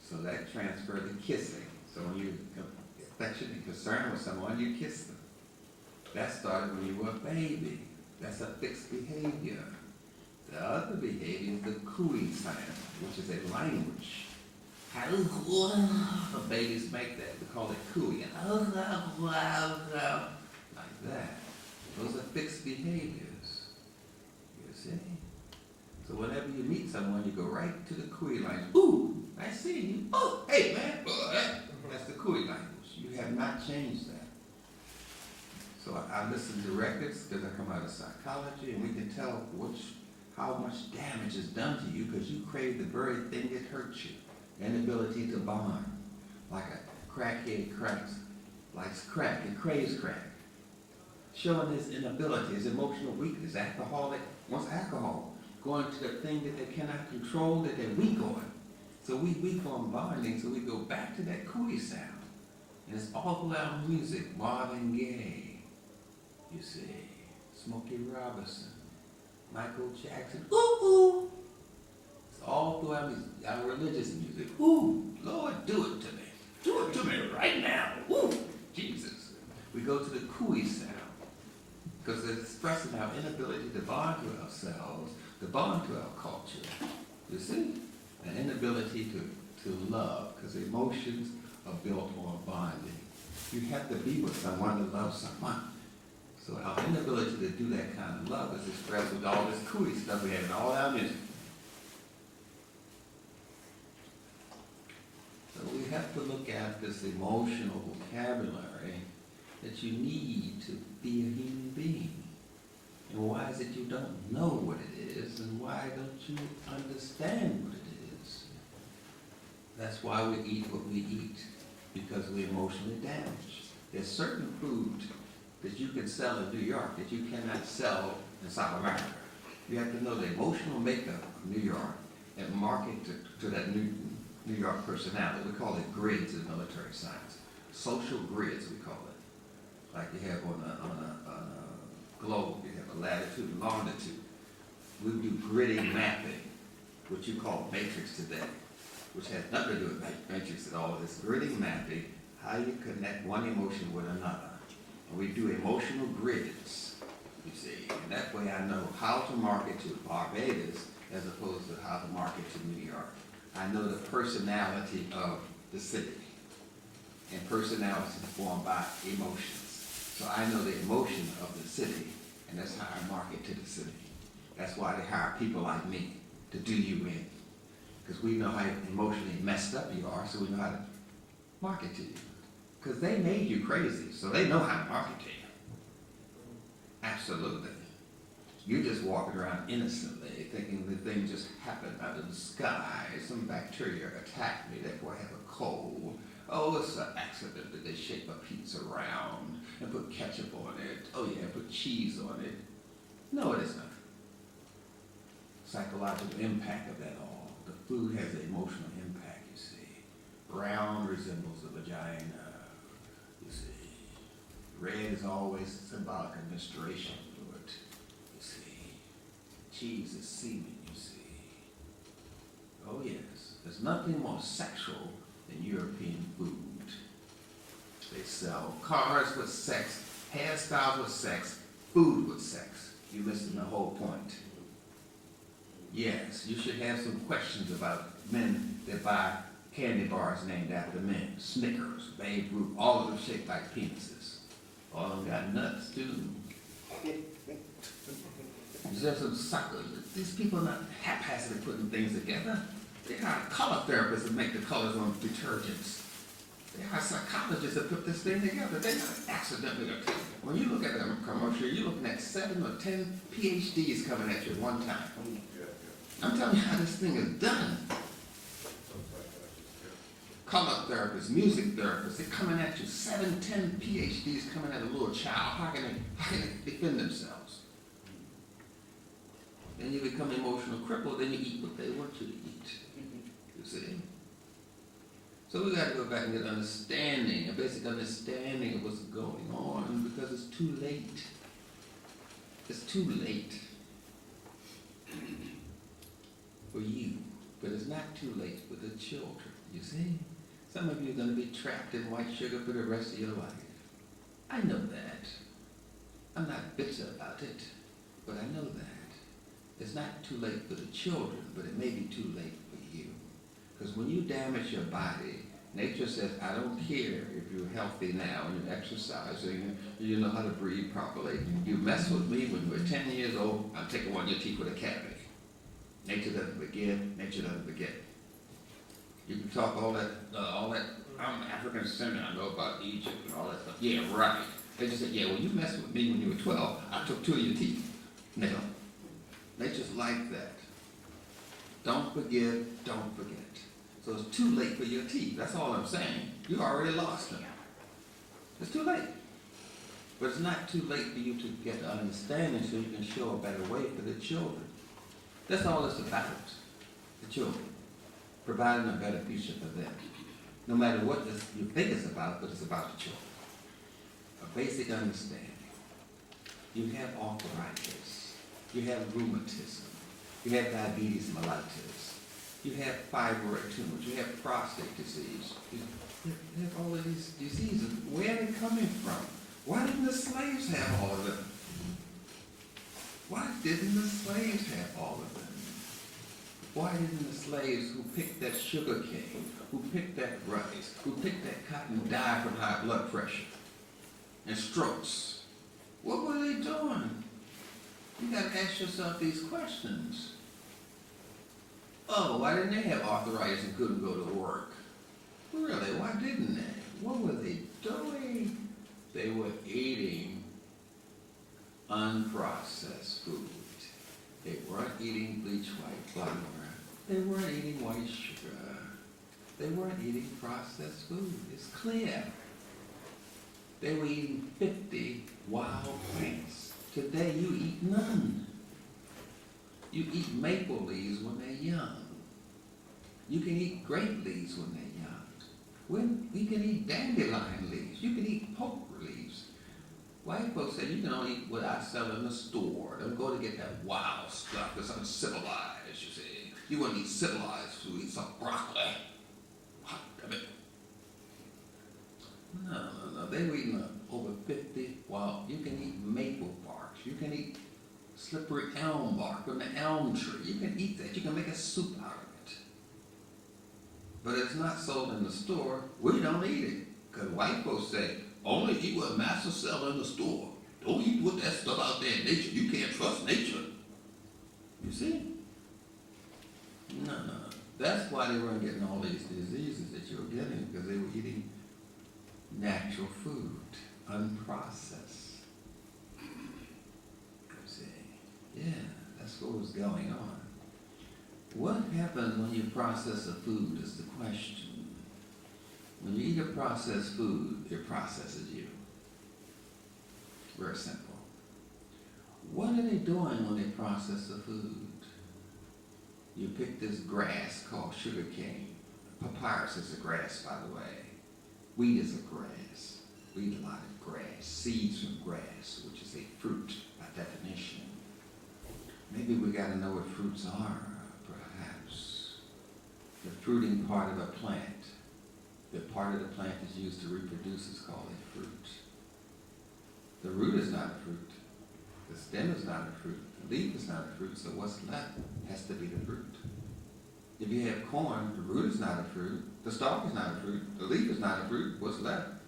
So that transferred to kissing. So when you're affectionate and concerned with someone, you kiss them. That started when you were a baby. That's a fixed behavior. The other behavior is the cooing sound, which is a language. Babies make that. We call it cooing. Like that. Those are fixed behaviors. You see? So whenever you meet someone, you go right to the cooing language. Ooh, I see you. Oh, hey man. That's the cooing language. You have not changed that. So I listen to records because I come out of psychology, and we can tell how much damage is done to you because you crave the very thing that hurts you. Inability to bond. Like a crackhead likes crack and craves crack. Showing his inability, his emotional weakness. Alcoholic wants alcohol. Going to the thing that they cannot control, that they're weak on. So we weak on bonding, so we go back to that cooey sound. And it's all throughout music. Marvin Gaye, you see, Smokey Robinson, Michael Jackson, ooh, ooh. It's all throughout music, our religious music. Ooh, Lord, do it to me. Do it to me right now. Ooh, Jesus. We go to the cooey sound because it's expressing our inability to bond to ourselves, to bond to our culture. You see? An inability to love, because emotions are built on bonding. You have to be with someone to love someone. So our inability to do that kind of love is expressed with all this cooey stuff we have in all our music. So we have to look at this emotional vocabulary that you need to be a human being. And why is it you don't know what it is, and why don't you understand what it is? That's why we eat what we eat, because we're emotionally damaged. There's certain food that you can sell in New York that you cannot sell in South America. You have to know the emotional makeup of New York and market to that New York personality. We call it grids in military science. Social grids, we call it. Like you have on a globe, you have a latitude and longitude. We do gridding mapping, which you call matrix today, which has nothing to do with matrix at all. It's gridding mapping, how you connect one emotion with another. And we do emotional grids, you see. And that way I know how to market to Barbados as opposed to how to market to New York. I know the personality of the city. And personality is formed by emotions. So I know the emotion of the city, and that's how I market to the city. That's why they hire people like me to do you in. Because we know how emotionally messed up you are, so we know how to market to you. Because they made you crazy, so they know how to market to you. Absolutely. You're just walking around innocently, thinking the thing just happened out of the sky. Some bacteria attacked me, therefore I have a cold. Oh, it's an accident that they shake my pizza around and put ketchup on it. Oh yeah, put cheese on it. No, it isn't. Psychological impact of that all. The food has an emotional impact, you see. Brown resembles the vagina, you see. Red is always symbolic of menstruation fluid, you see. Cheese is semen, you see. Oh yes, there's nothing more sexual than European food. They sell cars with sex, hairstyles with sex, food with sex. You're missing the whole point. Yes, you should have some questions about men that buy candy bars named after men. Snickers, Babe Ruth, all of them shaped like penises. All of them got nuts too. There's some suckers. These people are not haphazardly putting things together. They got color therapists that make the colors on detergents. They got psychologists that put this thing together. They're not accidentally. When you look at a commercial, you're looking at 7 or 10 PhDs coming at you at one time. I'm telling you how this thing is done. Color therapists, music therapists, they're coming at you. 7, 10 PhDs coming at a little child. How can they defend themselves? Then you become emotional crippled, then you eat what they want you to eat. You see? So we got to go back and get understanding, a basic understanding of what's going on, because it's too late. It's too late for you, but it's not too late for the children. You see? Some of you are going to be trapped in white sugar for the rest of your life. I know that. I'm not bitter about it, but I know that. It's not too late for the children, but it may be too late for you. Because when you damage your body, nature says, I don't care if you're healthy now and you're exercising, you know how to breathe properly. You mess with me when you were 10 years old, I'm taking one of your teeth with a cavity. Nature doesn't forgive, nature doesn't forget. You can talk all that, I'm African descendant, I know about Egypt and all that stuff. Yeah, right. They just said, yeah, well, you messed with me when you were 12, I took 2 of your teeth. No. Nature's like that. Don't forgive, don't forget. So it's too late for your teeth. That's all I'm saying. You already lost them. It's too late. But it's not too late for you to get the understanding so you can show a better way for the children. That's all it's about, the children. Providing a better future for them. No matter what you think it's about, but it's about the children. A basic understanding. You have arthritis. You have rheumatism. You have diabetes mellitus. You have fibroid tumors. You have prostate disease. You have all of these diseases. Where are they coming from? Why didn't the slaves have all of them? Why didn't the slaves have all of them? Why didn't the slaves who picked that sugar cane, who picked that rice, who picked that cotton die from high blood pressure and strokes? What were they doing? You got to ask yourself these questions. Oh, why didn't they have arthritis and couldn't go to work? Really, why didn't they? What were they doing? They were eating unprocessed food. They weren't eating bleach white flour. They weren't eating white sugar. They weren't eating processed food. It's clear. They were eating 50 wild plants. Today you eat none. You eat maple leaves when they're young. You can eat grape leaves when they're young. We can eat dandelion leaves. You can eat poke leaves. White folks say you can only eat what I sell in the store. Don't go to get that wild stuff. It's uncivilized, you see. You want to eat civilized food, eat some broccoli. What? No. They were eating over 50 wild. You can eat maple bark. You can eat slippery elm bark from the elm tree. You can eat that. You can make a soup out of it. But it's not sold in the store. We don't eat it. Because white folks say, only eat what master sell in the store. Don't eat with that stuff out there in nature. You can't trust nature. You see? No. That's why they weren't getting all these diseases that you were getting, because they were eating natural food, unprocessed. You see? Yeah, that's what was going on. What happens when you process a food is the question. When you eat a processed food, it processes you. Very simple. What are they doing when they process the food? You pick this grass called sugarcane. Papyrus is a grass, by the way. Wheat is a grass. We eat a lot of grass. Seeds from grass, which is a fruit by definition. Maybe we got to know what fruits are, perhaps. The fruiting part of a plant. The part of the plant is used to reproduce is called a fruit. The root is not a fruit. The stem is not a fruit. The leaf is not a fruit, so what's left has to be the fruit. If you have corn, the root is not a fruit. The stalk is not a fruit. The leaf is not a fruit. What's left